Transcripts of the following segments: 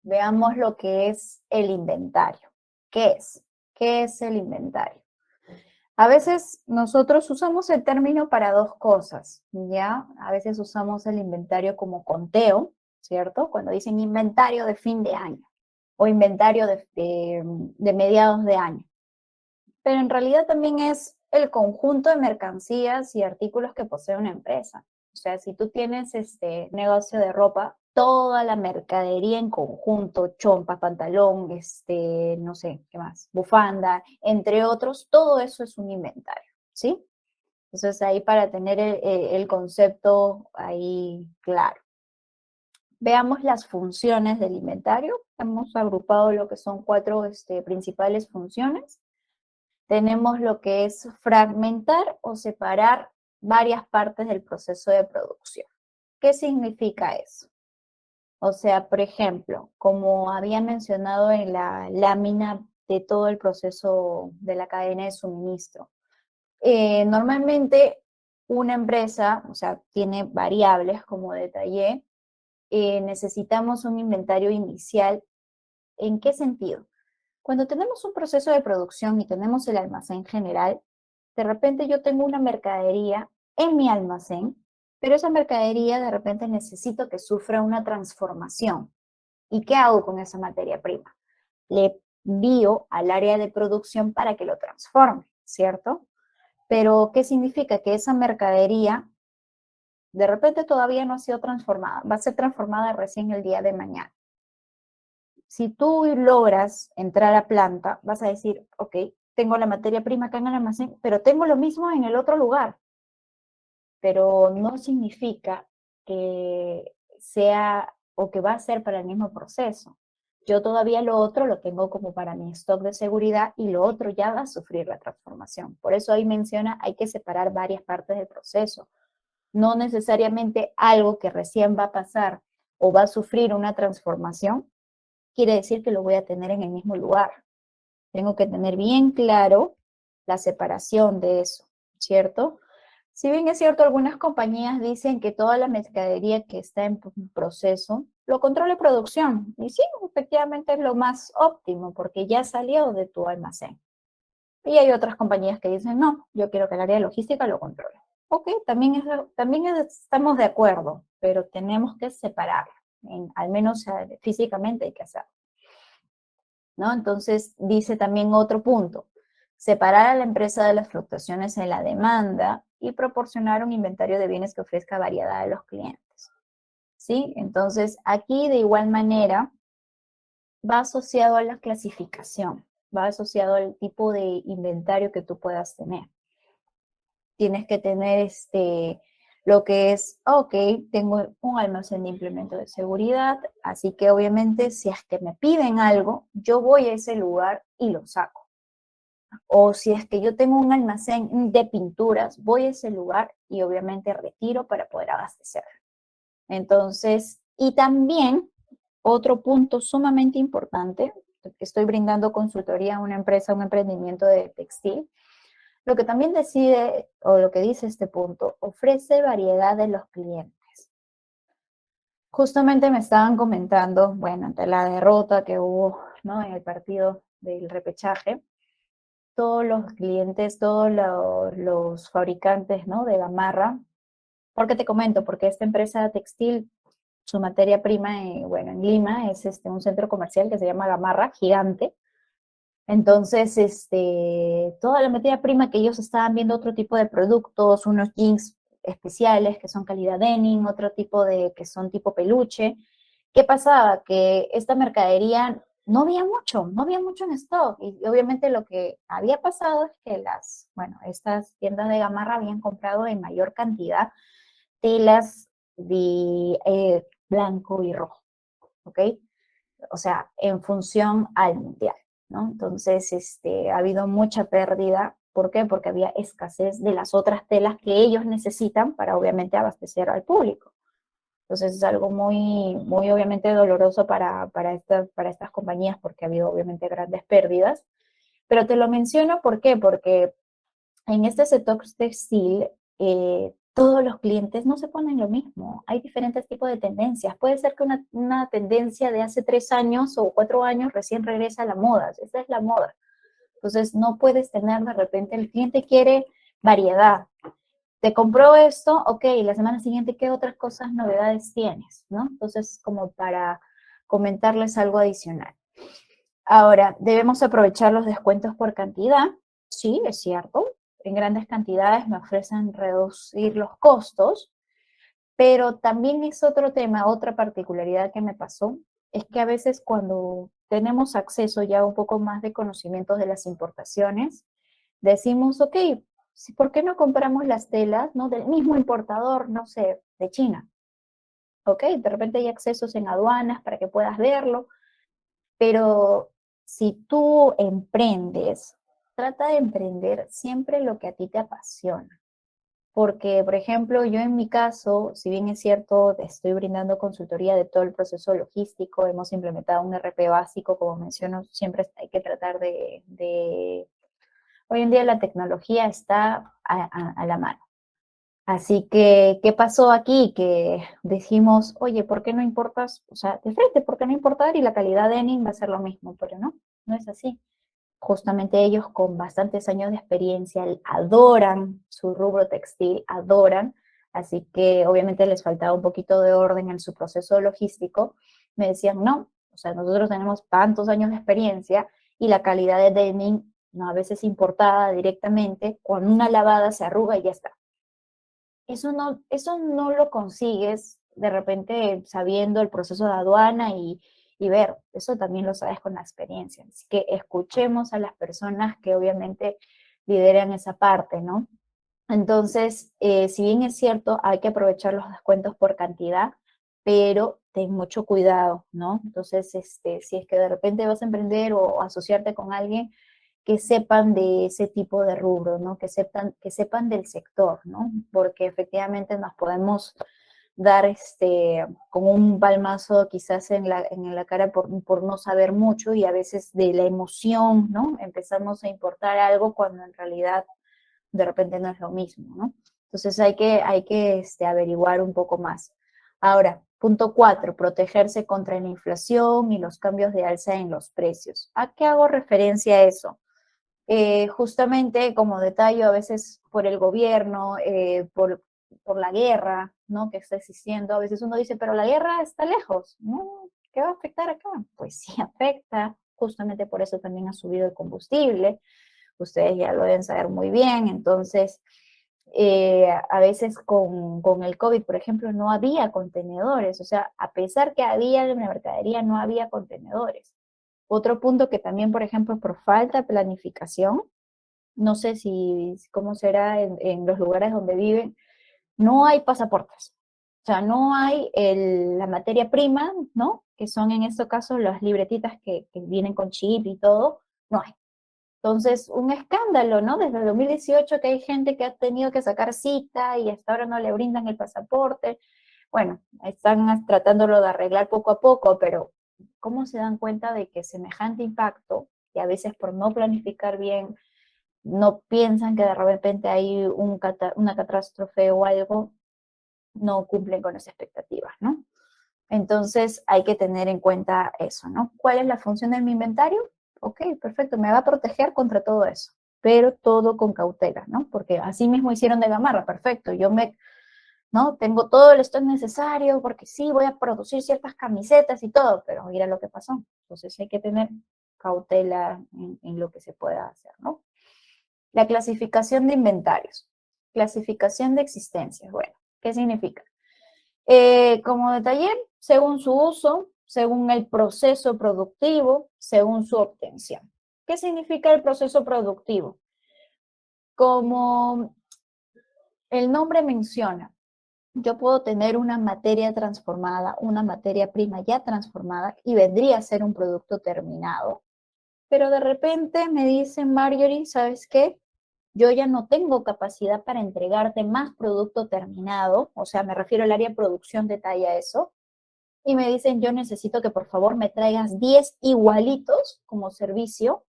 veamos lo que es el inventario. ¿Qué es? ¿Qué es el inventario? A veces nosotros usamos el término para dos cosas, ¿ya? A veces usamos el inventario como conteo, ¿cierto? Cuando dicen inventario de fin de año o inventario de mediados de año. Pero en realidad también es el conjunto de mercancías y artículos que posee una empresa. O sea, si tú tienes este negocio de ropa, toda la mercadería en conjunto, chompa, pantalón, no sé, ¿qué más? Bufanda, entre otros, todo eso es un inventario, ¿sí? Entonces ahí para tener el concepto ahí claro. Veamos las funciones del inventario. Hemos agrupado lo que son cuatro principales funciones. Tenemos lo que es fragmentar o separar varias partes del proceso de producción. ¿Qué significa eso? O sea, por ejemplo, como había mencionado en la lámina de todo el proceso de la cadena de suministro, normalmente una empresa, o sea, tiene variables como detallé, necesitamos un inventario inicial. ¿En qué sentido? Cuando tenemos un proceso de producción y tenemos el almacén general, de repente yo tengo una mercadería en mi almacén, pero esa mercadería de repente necesito que sufra una transformación. ¿Y qué hago con esa materia prima? Le envío al área de producción para que lo transforme, ¿cierto? Pero, ¿qué significa? Que esa mercadería de repente todavía no ha sido transformada, va a ser transformada recién el día de mañana. Si tú logras entrar a planta, vas a decir, ok, tengo la materia prima acá en el almacén, pero tengo lo mismo en el otro lugar. Pero no significa que sea o que va a ser para el mismo proceso. Yo todavía lo otro lo tengo como para mi stock de seguridad y lo otro ya va a sufrir la transformación. Por eso ahí menciona, hay que separar varias partes del proceso. No necesariamente algo que recién va a pasar o va a sufrir una transformación quiere decir que lo voy a tener en el mismo lugar. Tengo que tener bien claro la separación de eso, ¿cierto? Si bien es cierto, algunas compañías dicen que toda la mercadería que está en proceso lo controla producción. Y sí, efectivamente es lo más óptimo porque ya salió de tu almacén. Y hay otras compañías que dicen, no, yo quiero que el área de logística lo controle. Ok, estamos de acuerdo, pero tenemos que separar. Al menos físicamente hay que hacerlo, ¿no? Entonces, dice también otro punto, separar a la empresa de las fluctuaciones en la demanda y proporcionar un inventario de bienes que ofrezca variedad a los clientes, ¿sí? Entonces, aquí de igual manera va asociado a la clasificación, va asociado al tipo de inventario que tú puedas tener. Tienes que tener lo que es, ok, tengo un almacén de implemento de seguridad, así que obviamente si es que me piden algo, yo voy a ese lugar y lo saco. O si es que yo tengo un almacén de pinturas, voy a ese lugar y obviamente retiro para poder abastecer. Entonces, y también otro punto sumamente importante, estoy brindando consultoría a una empresa, un emprendimiento de textil, lo que también decide, o lo que dice este punto, ofrece variedad de los clientes. Justamente me estaban comentando, bueno, ante la derrota que hubo, ¿no?, en el partido del repechaje, todos los clientes, todos los fabricantes, ¿no?, de gamarra. ¿Por qué te comento? Porque esta empresa textil, su materia prima, bueno, en Lima es un centro comercial que se llama Gamarra, gigante. Entonces, toda la materia prima que ellos estaban viendo otro tipo de productos, unos jeans especiales que son calidad denim, otro tipo de que son tipo peluche. ¿Qué pasaba? Que esta mercadería no había mucho en stock. Y obviamente lo que había pasado es que estas tiendas de Gamarra habían comprado en mayor cantidad telas de blanco y rojo, ¿ok? O sea, en función al mundial, ¿no? Entonces, ha habido mucha pérdida. ¿Por qué? Porque había escasez de las otras telas que ellos necesitan para obviamente abastecer al público. Entonces es algo muy, muy obviamente doloroso para estas compañías porque ha habido obviamente grandes pérdidas. Pero te lo menciono, ¿por qué? Porque en este sector textil todos los clientes no se ponen lo mismo. Hay diferentes tipos de tendencias. Puede ser que una tendencia de hace 3 años o 4 años recién regresa a la moda. Esa es la moda. Entonces, no puedes tener de repente, el cliente quiere variedad. Te compró esto, ok, la semana siguiente, ¿qué otras cosas, novedades tienes? ¿No? Entonces, como para comentarles algo adicional. Ahora, debemos aprovechar los descuentos por cantidad. Sí, es cierto. En grandes cantidades me ofrecen reducir los costos, pero también es otro tema, otra particularidad que me pasó, es que a veces cuando tenemos acceso ya un poco más de conocimientos de las importaciones, decimos, ok, ¿por qué no compramos las telas, ¿no? Del mismo importador, no sé, de China? Ok, de repente hay accesos en aduanas para que puedas verlo, pero si tú emprendes, trata de emprender siempre lo que a ti te apasiona. Porque, por ejemplo, yo en mi caso, si bien es cierto, te estoy brindando consultoría de todo el proceso logístico, hemos implementado un RP básico, como menciono, siempre hay que tratar hoy en día la tecnología está a la mano. Así que, ¿qué pasó aquí? Que dijimos, oye, ¿por qué no importas? O sea, de frente, ¿por qué no importar? Y la calidad de Enin va a ser lo mismo, pero no, no es así. Justamente ellos con bastantes años de experiencia adoran su rubro textil, adoran, así que obviamente les faltaba un poquito de orden en su proceso logístico. Me decían, no, o sea, nosotros tenemos tantos años de experiencia y la calidad de denim, no, a veces importada directamente, con una lavada se arruga y ya está. Eso no lo consigues de repente sabiendo el proceso de aduana y ver, eso también lo sabes con la experiencia. Así que escuchemos a las personas que obviamente lideran esa parte, ¿no? Entonces, si bien es cierto, hay que aprovechar los descuentos por cantidad, pero ten mucho cuidado, ¿no? Entonces, si es que de repente vas a emprender o asociarte con alguien, que sepan de ese tipo de rubro, ¿no? Que sepan del sector, ¿no? Porque efectivamente nos podemos dar como un palmazo quizás en la cara por no saber mucho y a veces de la emoción, ¿no? Empezamos a importar algo cuando en realidad de repente no es lo mismo, ¿no? Entonces hay que averiguar un poco más. Ahora, punto 4, protegerse contra la inflación y los cambios de alza en los precios. ¿A qué hago referencia a eso? Justamente como detalle a veces por el gobierno, por la guerra, ¿no? Que está existiendo, a veces uno dice, pero la guerra está lejos, ¿no? ¿Qué va a afectar acá? Pues sí afecta, justamente por eso también ha subido el combustible, ustedes ya lo deben saber muy bien, entonces a veces con el COVID, por ejemplo, no había contenedores, o sea, a pesar que había en la mercadería, no había contenedores. Otro punto que también, por ejemplo, por falta de planificación, no sé cómo será en los lugares donde viven, no hay pasaportes. O sea, no hay la materia prima, ¿no? Que son en estos casos las libretitas que vienen con chip y todo, no hay. Entonces, un escándalo, ¿no? Desde el 2018 que hay gente que ha tenido que sacar cita y hasta ahora no le brindan el pasaporte. Bueno, están tratándolo de arreglar poco a poco, pero ¿cómo se dan cuenta de que semejante impacto, y a veces por no planificar bien, no piensan que de repente hay una catástrofe o algo, no cumplen con esas expectativas, ¿no? Entonces hay que tener en cuenta eso, ¿no? ¿Cuál es la función de mi inventario? Ok, perfecto, me va a proteger contra todo eso, pero todo con cautela, ¿no? Porque así mismo hicieron de Gamarra, perfecto, ¿no? Tengo todo el stock necesario porque sí, voy a producir ciertas camisetas y todo, pero mira lo que pasó. Entonces hay que tener cautela en lo que se pueda hacer, ¿no? La clasificación de inventarios. Clasificación de existencias. Bueno, ¿qué significa? Como detallé, según su uso, según el proceso productivo, según su obtención. ¿Qué significa el proceso productivo? Como el nombre menciona, yo puedo tener una materia transformada, una materia prima ya transformada y vendría a ser un producto terminado. Pero de repente me dicen, Marjorie, ¿sabes qué? Yo ya no tengo capacidad para entregarte más producto terminado, o sea, me refiero al área de producción, detalla eso, y me dicen, yo necesito que por favor me traigas 10 igualitos como servicio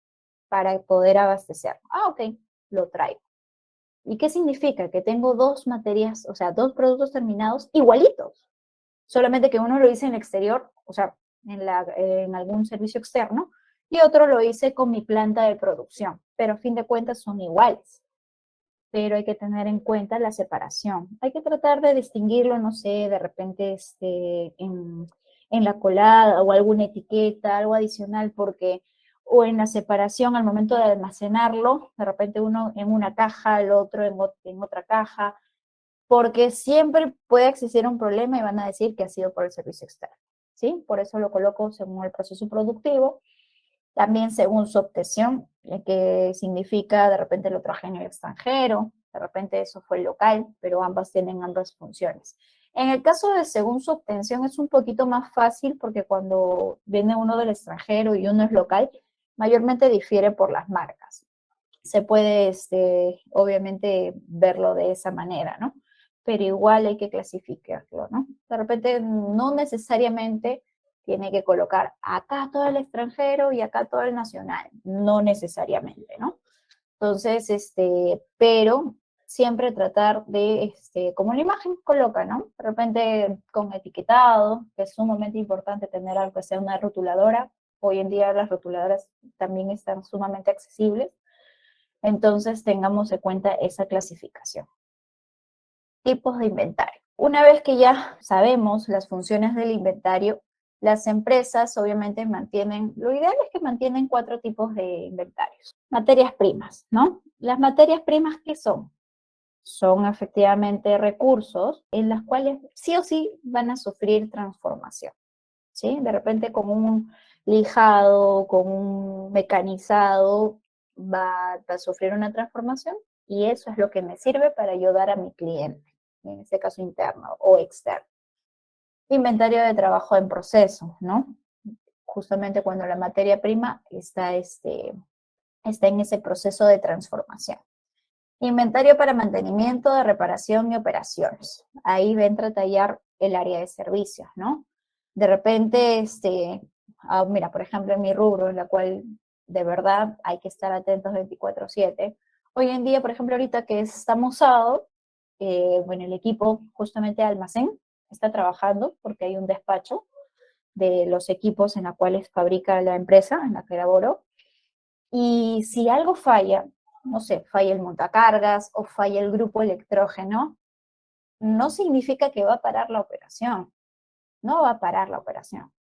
para poder abastecer. Ah, ok, lo traigo. ¿Y qué significa? Que tengo dos materias, o sea, dos productos terminados igualitos, solamente que uno lo hice en el exterior, o sea, en algún servicio externo, y otro lo hice con mi planta de producción, pero a fin de cuentas son iguales. Pero hay que tener en cuenta la separación. Hay que tratar de distinguirlo, no sé, de repente en la colada o alguna etiqueta, algo adicional, porque o en la separación al momento de almacenarlo, de repente uno en una caja, el otro en otra caja, porque siempre puede existir un problema y van a decir que ha sido por el servicio externo, ¿sí? Por eso lo coloco según el proceso productivo, también según su obtención, que significa de repente lo traje en el extranjero, de repente eso fue local, pero ambas tienen ambas funciones. En el caso de según su obtención es un poquito más fácil porque cuando viene uno del extranjero y uno es local, mayormente difiere por las marcas. Se puede, obviamente, verlo de esa manera, ¿no? Pero igual hay que clasificarlo, ¿no? De repente no necesariamente tiene que colocar acá todo el extranjero y acá todo el nacional, no necesariamente, ¿no? Entonces, pero siempre tratar de, como la imagen coloca, ¿no? De repente con etiquetado, que es sumamente importante tener algo que sea una rotuladora. Hoy en día las rotuladoras también están sumamente accesibles. Entonces tengamos en cuenta esa clasificación. Tipos de inventario. Una vez que ya sabemos las funciones del inventario, las empresas obviamente mantienen, lo ideal es que mantienen 4 tipos de inventarios. Materias primas, ¿no? Las materias primas, ¿qué son? Son efectivamente recursos en las cuales sí o sí van a sufrir transformación, ¿sí? De repente con un lijado, con un mecanizado, va a sufrir una transformación y eso es lo que me sirve para ayudar a mi cliente, en este caso interno o externo. Inventario de trabajo en proceso, ¿no? Justamente cuando la materia prima está en ese proceso de transformación. Inventario para mantenimiento, de reparación y operaciones. Ahí va a tratallar el área de servicios, ¿no? De repente, mira, por ejemplo, en mi rubro, en la cual de verdad hay que estar atentos 24/7. Hoy en día, por ejemplo, ahorita que estamos sábado, bueno, el equipo justamente de almacén está trabajando porque hay un despacho de los equipos en la cuales fabrica la empresa en la que laboro. Y si algo falla, no sé, falla el montacargas o falla el grupo electrógeno, no significa que va a parar la operación. No va a parar la operación.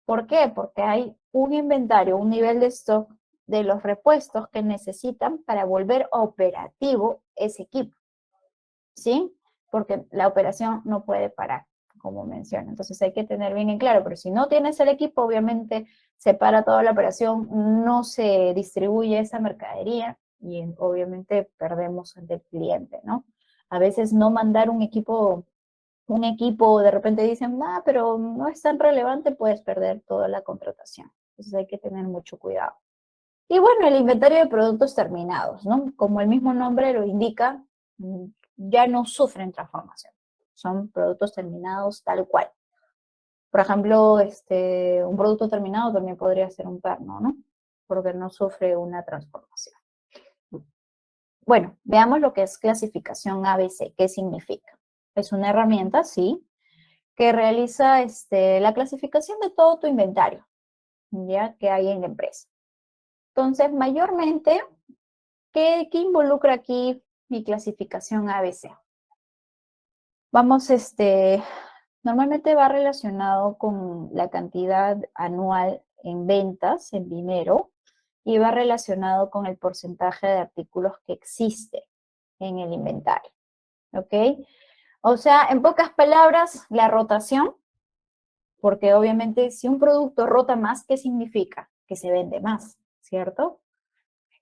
¿Por qué? Porque hay un inventario, un nivel de stock de los repuestos que necesitan para volver operativo ese equipo, ¿sí? Porque la operación no puede parar, como menciono. Entonces hay que tener bien en claro, pero si no tienes el equipo, obviamente se para toda la operación, no se distribuye esa mercadería y obviamente perdemos ante el cliente, ¿no? A veces no mandar un equipo de repente dicen, ah, pero no es tan relevante, puedes perder toda la contratación. Entonces hay que tener mucho cuidado. Y bueno, el inventario de productos terminados, ¿no? Como el mismo nombre lo indica, ya no sufren transformación. Son productos terminados tal cual. Por ejemplo, un producto terminado también podría ser un perno, ¿no? Porque no sufre una transformación. Bueno, veamos lo que es clasificación ABC. ¿Qué significa? Es una herramienta, sí, que realiza la clasificación de todo tu inventario, ¿ya? Que hay en la empresa. Entonces, mayormente, ¿qué involucra aquí mi clasificación ABC? Vamos, normalmente va relacionado con la cantidad anual en ventas, en dinero, y va relacionado con el porcentaje de artículos que existe en el inventario, ¿ok? O sea, en pocas palabras, la rotación, porque obviamente si un producto rota más, ¿qué significa? Que se vende más, ¿cierto?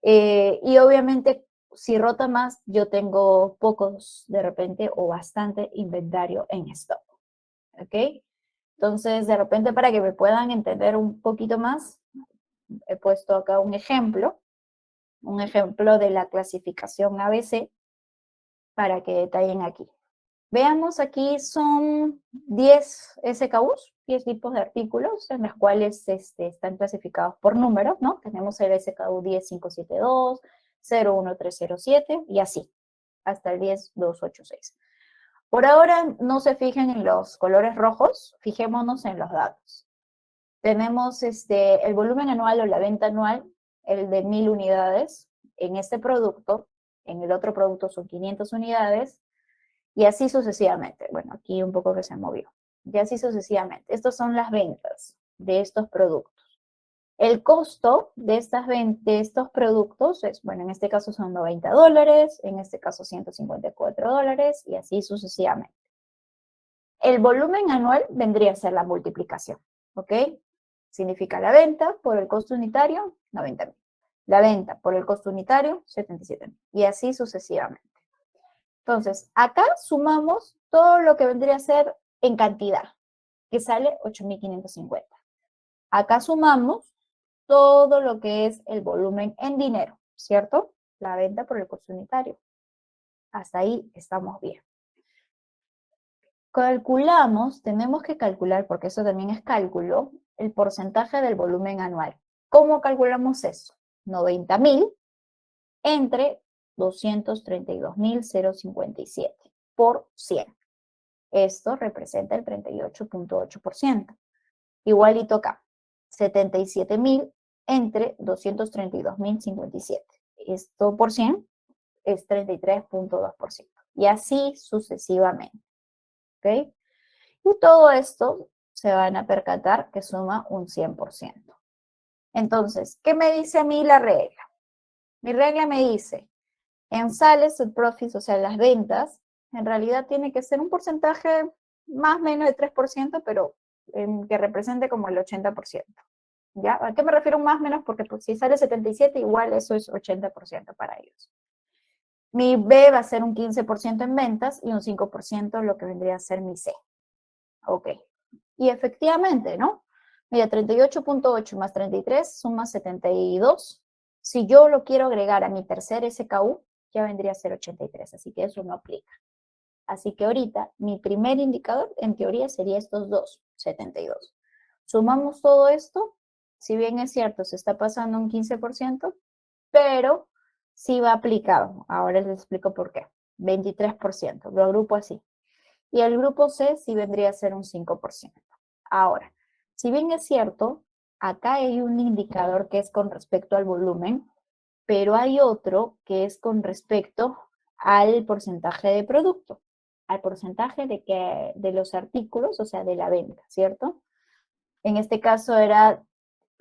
Y obviamente, si rota más, yo tengo pocos de repente o bastante inventario en stock, ¿ok? Entonces, de repente, para que me puedan entender un poquito más, he puesto acá un ejemplo de la clasificación ABC para que detallen aquí. Veamos, aquí son 10 SKUs, 10 tipos de artículos en los cuales están clasificados por números, ¿no? Tenemos el SKU 10572, 01307 y así. hasta el 10286. Por ahora no se fijen en los colores rojos, fijémonos en los datos. Tenemos el volumen anual o la venta anual, el de 1000 unidades en este producto, en el otro producto son 500 unidades, y así sucesivamente. Bueno, aquí un poco que se movió. Y así sucesivamente. Estas son las ventas de estos productos. El costo de estos productos es, bueno, en este caso son $90, en este caso $154, y así sucesivamente. El volumen anual vendría a ser la multiplicación, ¿ok? Significa la venta por el costo unitario, 90,000. La venta por el costo unitario, 77,000. Y así sucesivamente. Entonces, acá sumamos todo lo que vendría a ser en cantidad, que sale 8,550. Acá sumamos todo lo que es el volumen en dinero, ¿cierto? La venta por el costo unitario. Hasta ahí estamos bien. Calculamos, tenemos que calcular, porque eso también es cálculo, el porcentaje del volumen anual. ¿Cómo calculamos eso? 90,000 entre 232,057 por 100. Esto representa el 38,8%. Igualito acá, 77,000 entre 232,057. Esto por 100 es 33,2%. Y así sucesivamente. ¿Ok? Y todo esto se van a percatar que suma un 100%. Entonces, ¿qué me dice a mí la regla? Mi regla me dice, en sales, el profits, o sea, las ventas, en realidad tiene que ser un porcentaje más o menos de 3%, pero que represente como el 80%. ¿Ya? ¿A qué me refiero más o menos? Porque pues, si sale 77, igual eso es 80% para ellos. Mi B va a ser un 15% en ventas y un 5% lo que vendría a ser mi C. Ok. Y efectivamente, ¿no? Mira, 38,8 más 33 suma 72. Si yo lo quiero agregar a mi tercer SKU, ya vendría a ser 83, así que eso no aplica. Así que ahorita mi primer indicador, en teoría, sería estos dos, 72. Sumamos todo esto, si bien es cierto, se está pasando un 15%, pero sí va aplicado. Ahora les explico por qué. 23%, lo agrupo así. Y el grupo C sí vendría a ser un 5%. Ahora, si bien es cierto, acá hay un indicador que es con respecto al volumen, pero hay otro que es con respecto al porcentaje de producto, al porcentaje de los artículos, o sea, de la venta, ¿cierto? En este caso era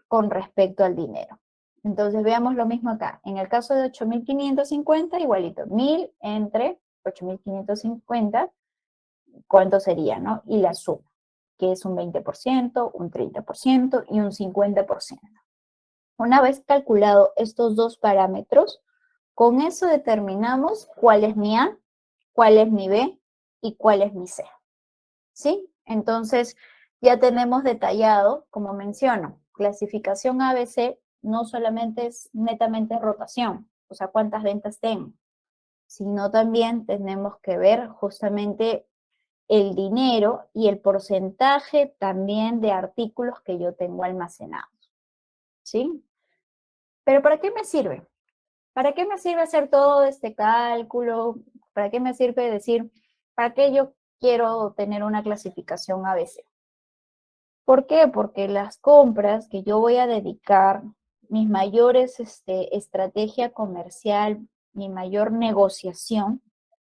con respecto al dinero. Entonces veamos lo mismo acá. En el caso de 8,550, igualito, 1000 entre 8,550, ¿cuánto sería, no? Y la suma, que es un 20%, un 30% y un 50%. Una vez calculado estos dos parámetros, con eso determinamos cuál es mi A, cuál es mi B y cuál es mi C. ¿Sí? Entonces, ya tenemos detallado, como menciono, clasificación ABC no solamente es netamente rotación, o sea, cuántas ventas tengo, sino también tenemos que ver justamente el dinero y el porcentaje también de artículos que yo tengo almacenados. ¿Sí? Pero ¿para qué me sirve? ¿Para qué me sirve hacer todo este cálculo? ¿Para qué me sirve decir, para qué yo quiero tener una clasificación ABC? ¿Por qué? Porque las compras que yo voy a dedicar, mis mayores estrategia comercial, mi mayor negociación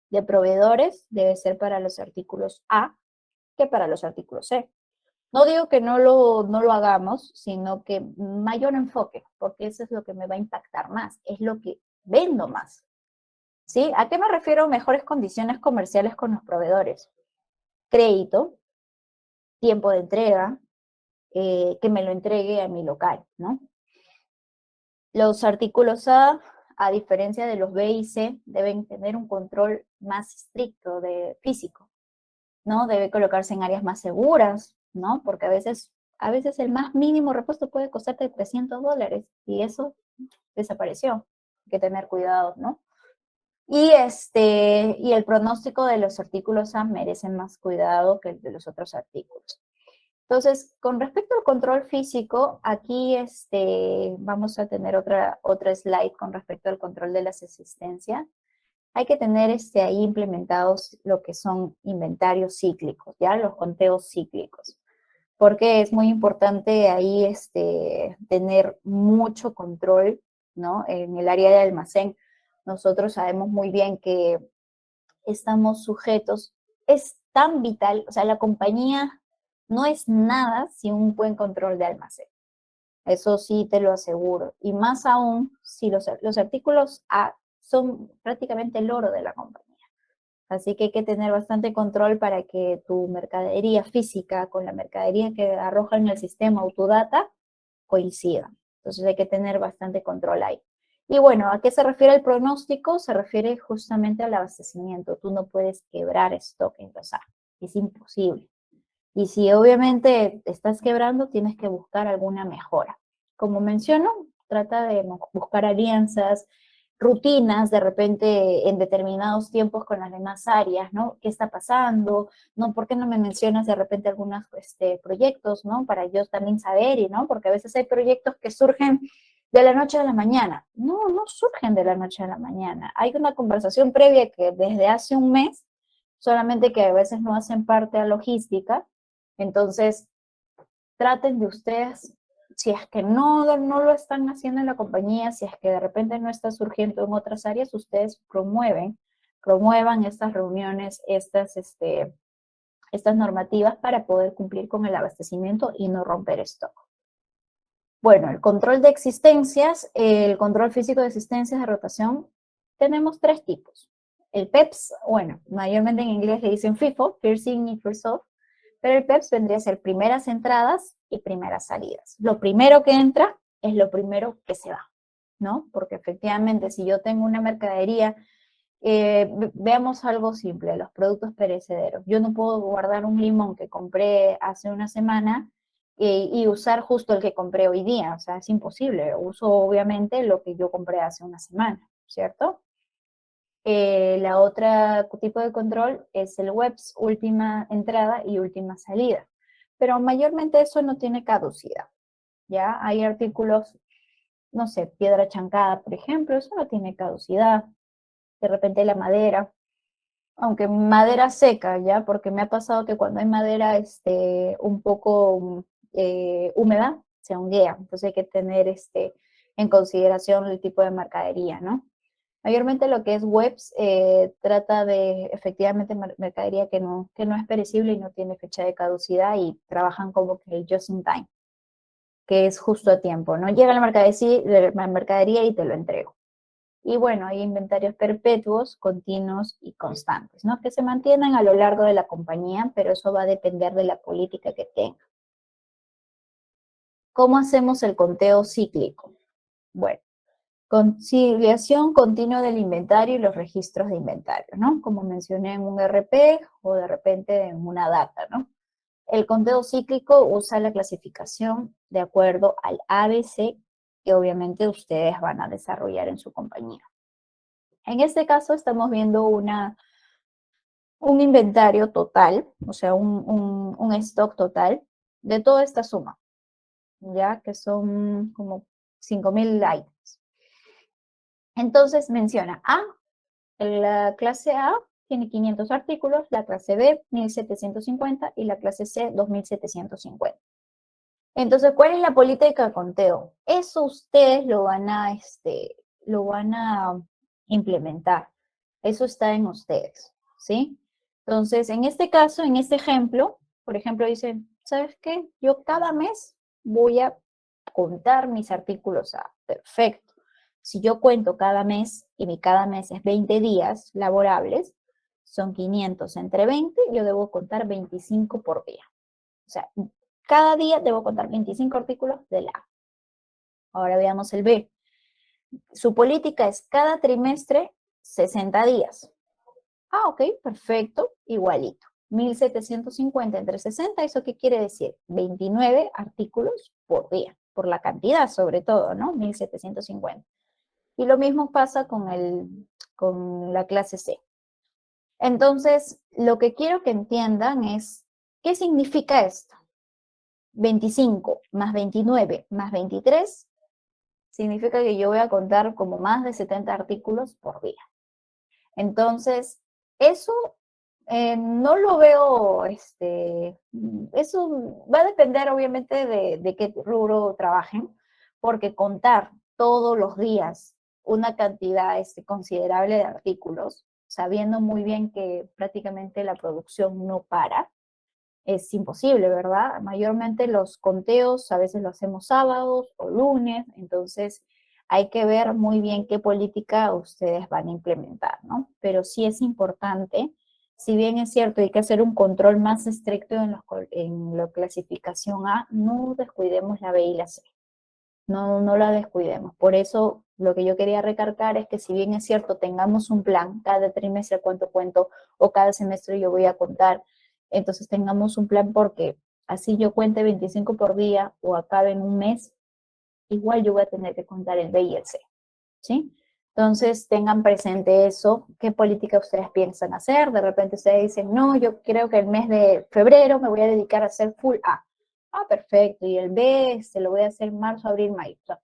de proveedores debe ser para los artículos A que para los artículos C. No digo que no lo hagamos, sino que mayor enfoque, porque eso es lo que me va a impactar más, es lo que vendo más. ¿Sí? ¿A qué me refiero mejores condiciones comerciales con los proveedores? Crédito, tiempo de entrega, que me lo entregue a mi local, ¿no? Los artículos A diferencia de los B y C, deben tener un control más estricto de físico, ¿no? Debe colocarse en áreas más seguras, ¿no? Porque a veces el más mínimo repuesto puede costarte $300 y eso desapareció. Hay que tener cuidado, ¿no? Y el pronóstico de los artículos A merece más cuidado que el de los otros artículos. Entonces, con respecto al control físico, aquí vamos a tener otra slide con respecto al control de las existencias. hay que tener ahí implementados lo que son inventarios cíclicos, ¿ya? Los conteos cíclicos, porque es muy importante ahí tener mucho control, ¿no? En el área de almacén, nosotros sabemos muy bien que estamos sujetos, es tan vital, o sea, la compañía no es nada sin un buen control de almacén. Eso sí te lo aseguro. Y más aún si los artículos A son prácticamente el oro de la compañía. Así que hay que tener bastante control para que tu mercadería física con la mercadería que arroja en el sistema o tu data coincidan. Entonces hay que tener bastante control ahí. Y bueno, ¿a qué se refiere el pronóstico? Se refiere justamente al abastecimiento. Tú no puedes quebrar stock en los A. Es imposible. Y si obviamente estás quebrando, tienes que buscar alguna mejora. Como menciono, trata de buscar alianzas, rutinas de repente en determinados tiempos con las demás áreas, ¿no? ¿Qué está pasando? ¿No? ¿Por qué no me mencionas de repente algunos proyectos, ¿no? Para yo también saber, y ¿no? Porque a veces hay proyectos que surgen de la noche a la mañana. No, no surgen de la noche a la mañana. Hay una conversación previa que desde hace un mes, solamente que a veces no hacen parte a logística. Entonces, traten de ustedes, si es que no lo están haciendo en la compañía, si es que de repente no está surgiendo en otras áreas, ustedes promuevan estas reuniones, estas normativas para poder cumplir con el abastecimiento y no romper stock. Bueno, el control de existencias, el control físico de existencias de rotación, tenemos tres tipos. El PEPS, bueno, mayormente en inglés le dicen FIFO, First In y First Off, pero el PEPS vendría a ser primeras entradas y primeras salidas. Lo primero que entra es lo primero que se va, ¿no? Porque efectivamente, si yo tengo una mercadería, veamos algo simple, los productos perecederos. Yo no puedo guardar un limón que compré hace una semana y usar justo el que compré hoy día, o sea, es imposible. Uso obviamente lo que yo compré hace una semana, ¿cierto? La otra tipo de control es el WEPS, última entrada y última salida. Pero mayormente eso no tiene caducidad, ¿ya? Hay artículos, no sé, piedra chancada, por ejemplo, eso no tiene caducidad. De repente la madera, aunque madera seca, ¿ya? Porque me ha pasado que cuando hay madera un poco húmeda, se hundía. Entonces hay que tener en consideración el tipo de mercadería, ¿no? Mayormente lo que es webs trata de efectivamente mercadería que no es perecible y no tiene fecha de caducidad y trabajan como que el just in time, que es justo a tiempo, ¿no? Llega la mercadería y te lo entrego. Y bueno, hay inventarios perpetuos, continuos y constantes, ¿no? Que se mantienen a lo largo de la compañía, pero eso va a depender de la política que tenga. ¿Cómo hacemos el conteo cíclico? Bueno, conciliación continua del inventario y los registros de inventario, ¿no? Como mencioné en un RP o de repente en una data, ¿no? El conteo cíclico usa la clasificación de acuerdo al ABC que obviamente ustedes van a desarrollar en su compañía. En este caso estamos viendo un inventario total, o sea, un stock total de toda esta suma, ya que son como 5.000 items. Entonces menciona la clase A tiene 500 artículos, la clase B 1.750 y la clase C 2.750. Entonces, ¿cuál es la política de conteo? Eso ustedes lo van a implementar. Eso está en ustedes, ¿sí? Entonces, en este caso, en este ejemplo, por ejemplo, dicen, ¿sabes qué? Yo cada mes voy a contar mis artículos A. Perfecto. Si yo cuento cada mes y mi cada mes es 20 días laborables, son 500 entre 20, yo debo contar 25 por día. O sea, cada día debo contar 25 artículos del A. Ahora veamos el B. Su política es cada trimestre 60 días. Ok, perfecto, igualito. 1.750 entre 60, ¿eso qué quiere decir? 29 artículos por día, por la cantidad sobre todo, ¿no? 1.750. Y lo mismo pasa con la clase C. Entonces, lo que quiero que entiendan es, ¿qué significa esto? 25 más 29 más 23 significa que yo voy a contar como más de 70 artículos por día. Entonces, eso no lo veo, eso va a depender obviamente de qué rubro trabajen, porque contar todos los días una cantidad considerable de artículos, sabiendo muy bien que prácticamente la producción no para, es imposible, ¿verdad? Mayormente los conteos a veces lo hacemos sábados o lunes, entonces hay que ver muy bien qué política ustedes van a implementar, ¿no? Pero sí es importante, si bien es cierto, hay que hacer un control más estricto en la clasificación A, no descuidemos la B y la C, no la descuidemos. Por eso lo que yo quería recargar es que si bien es cierto, tengamos un plan, cada trimestre cuánto cuento o cada semestre yo voy a contar, entonces tengamos un plan porque así yo cuente 25 por día o acabe en un mes, igual yo voy a tener que contar el B y el C, ¿sí? Entonces tengan presente eso, qué política ustedes piensan hacer. De repente ustedes dicen, no, yo creo que el mes de febrero me voy a dedicar a hacer full A. Ah, perfecto. Y el B se lo voy a hacer en marzo, abril, mayo. O sea,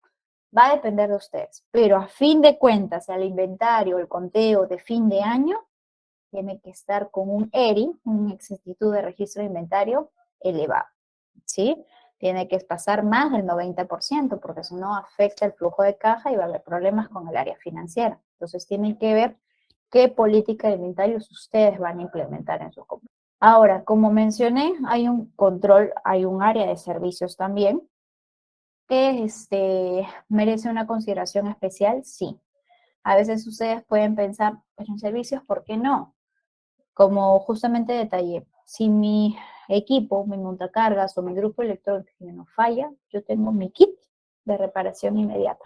va a depender de ustedes. Pero a fin de cuentas, el inventario, el conteo de fin de año, tiene que estar con un ERI, una exactitud de registro de inventario elevado, ¿sí? Tiene que pasar más del 90%, porque si no afecta el flujo de caja y va a haber problemas con el área financiera. Entonces tienen que ver qué política de inventarios ustedes van a implementar en sus compañías. Ahora, como mencioné, hay un control, hay un área de servicios también, que merece una consideración especial, sí. A veces ustedes pueden pensar, pero en servicios, ¿por qué no? Como justamente detallé, si mi equipo, mi montacargas o mi grupo electrónico falla, yo tengo mi kit de reparación inmediata.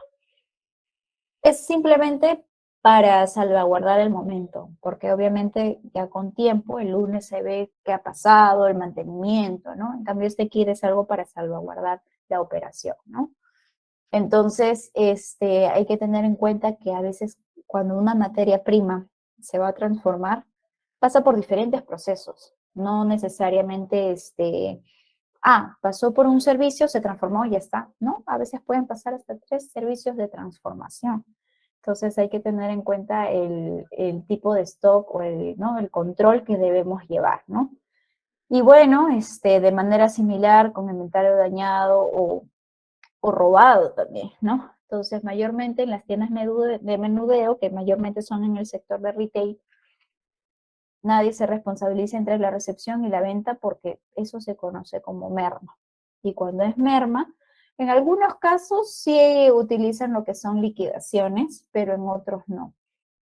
Es simplemente para salvaguardar el momento, porque obviamente ya con tiempo, el lunes se ve qué ha pasado, el mantenimiento, ¿no? En cambio, este kit es algo para salvaguardar la operación, ¿no? Entonces, hay que tener en cuenta que a veces cuando una materia prima se va a transformar, pasa por diferentes procesos. No necesariamente, pasó por un servicio, se transformó y ya está. No, a veces pueden pasar hasta 3 servicios de transformación. Entonces hay que tener en cuenta el tipo de stock o ¿no? el control que debemos llevar, ¿no? Y bueno, de manera similar con inventario dañado o robado también, ¿no? Entonces, mayormente en las tiendas de menudeo, que mayormente son en el sector de retail, nadie se responsabiliza entre la recepción y la venta porque eso se conoce como merma. Y cuando es merma, en algunos casos sí utilizan lo que son liquidaciones, pero en otros no.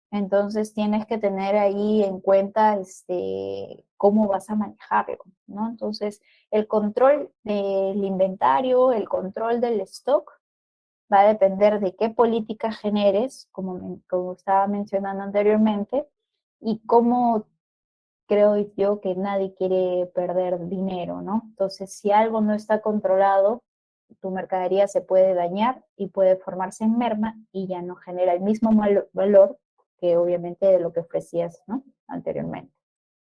Entonces tienes que tener ahí en cuenta cómo vas a manejarlo, ¿no? Entonces, el control del inventario, el control del stock, va a depender de qué política generes, como estaba mencionando anteriormente, y cómo creo yo que nadie quiere perder dinero, ¿no? Entonces, si algo no está controlado, tu mercadería se puede dañar y puede formarse en merma y ya no genera el mismo valor que obviamente de lo que ofrecías, ¿no? Anteriormente.